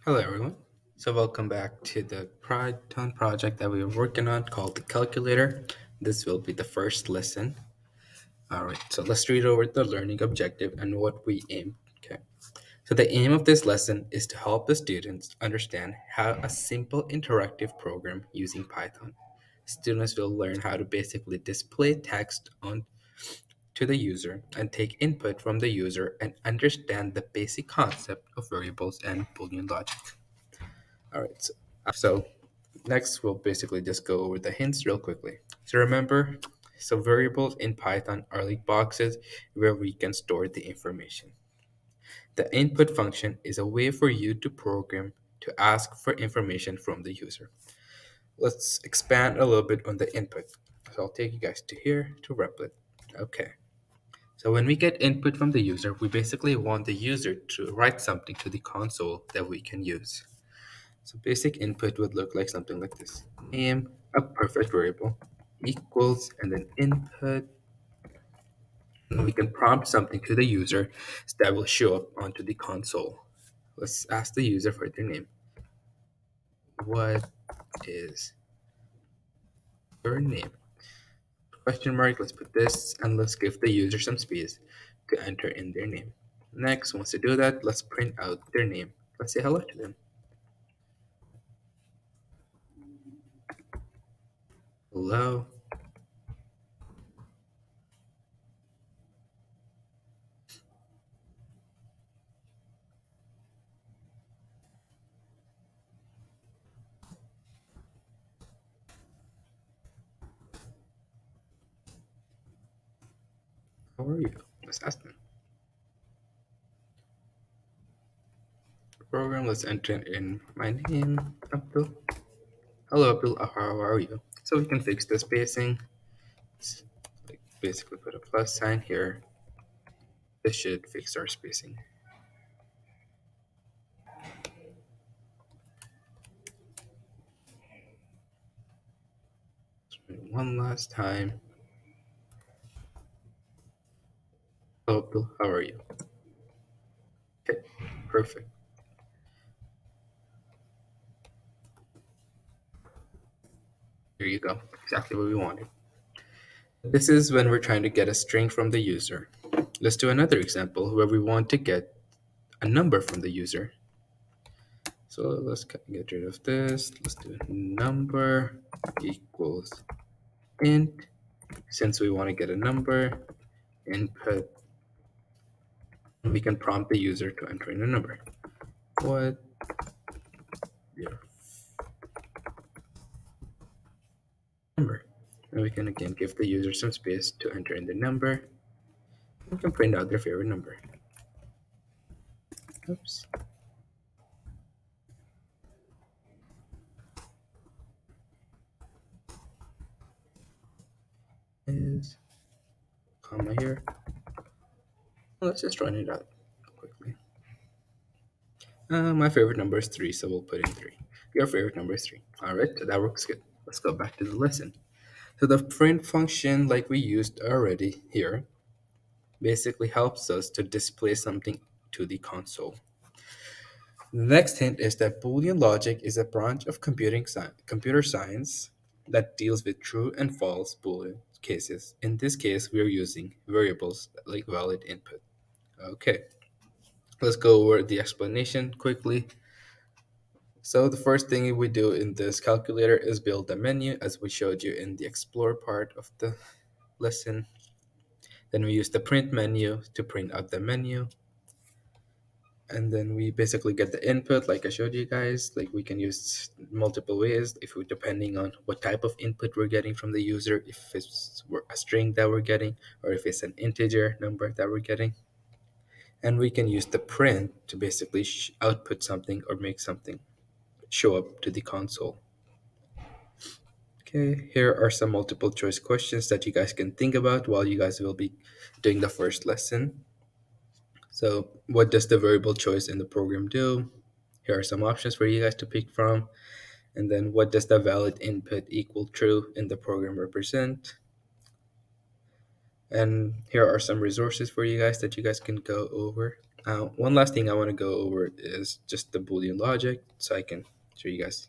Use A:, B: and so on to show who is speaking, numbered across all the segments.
A: Hello, everyone. So, welcome back to the Python project that we are working on called the calculator. This will be the first lesson. All right, so let's read over the learning objective and what we aim. Okay, so the aim of this lesson is to help the students understand how a simple interactive program using Python. Students will learn how to basically display text on to the user and take input from the user and understand the basic concept of variables and Boolean logic. All right. So next, we'll basically just go over the hints real quickly. So remember, so variables in Python are like boxes where we can store the information. The input function is a way for you to program to ask for information from the user. Let's expand a little bit on the input. So I'll take you guys to here to Replit. Okay. So when we get input from the user, we basically want the user to write something to the console that we can use. So basic input would look like something like this. Name, a perfect variable, equals, and then input. And we can prompt something to the user that will show up onto the console. Let's ask the user for their name. What is your name? Question mark, let's put this, and let's give the user some space to enter in their name. Next, once they do that, let's print out their name. Let's say hello to them. Hello, how are you? Let's ask them. Program, let's enter in my name, Abdul. Hello, Abdul. How are you? So we can fix the spacing. Like basically put a plus sign here. This should fix our spacing. One last time. Hello, Abdul. How are you? Okay, perfect. Here you go. Exactly what we wanted. This is when we're trying to get a string from the user. Let's do another example where we want to get a number from the user. So let's get rid of this. Let's do number equals int. Since we want to get a number, input, we can prompt the user to enter in a number. What your number? And we can again give the user some space to enter in the number. We can print out their favorite number. Oops. Is comma here. Let's just run it out quickly. My favorite number is 3, so we'll put in 3. Your favorite number is 3. Alright, that works good. Let's go back to the lesson. So the print function, like we used already here, basically helps us to display something to the console. The next hint is that Boolean logic is a branch of computer science that deals with true and false Boolean cases. In this case, we are using variables like valid input. Okay, let's go over the explanation quickly. So the first thing we do in this calculator is build a menu as we showed you in the explore part of the lesson. Then we use the print menu to print out the menu. And then we basically get the input like I showed you guys. Like we can use multiple ways if we depending on what type of input we're getting from the user, if it's a string that we're getting or if it's an integer number that we're getting. And we can use the print to basically output something or make something show up to the console. Okay, here are some multiple choice questions that you guys can think about while you guys will be doing the first lesson. So, what does the variable choice in the program do? Here are some options for you guys to pick from. And then, what does the valid input equal true in the program represent? And here are some resources for you guys that you guys can go over. One last thing I want to go over is just the Boolean logic, so I can show you guys.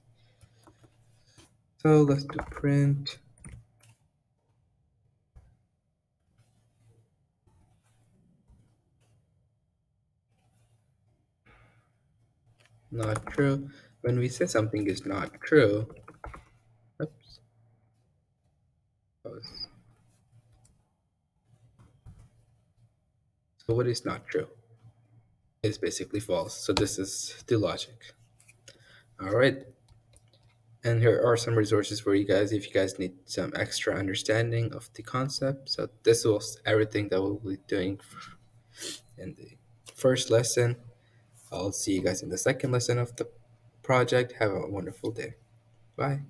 A: So let's do print. Not true. When we say something is not true, oops, pause. So what is not true? It's basically false. So this is the logic. All right. And here are some resources for you guys if you guys need some extra understanding of the concept. So this was everything that we'll be doing in the first lesson. I'll see you guys in the second lesson of the project. Have a wonderful day. Bye.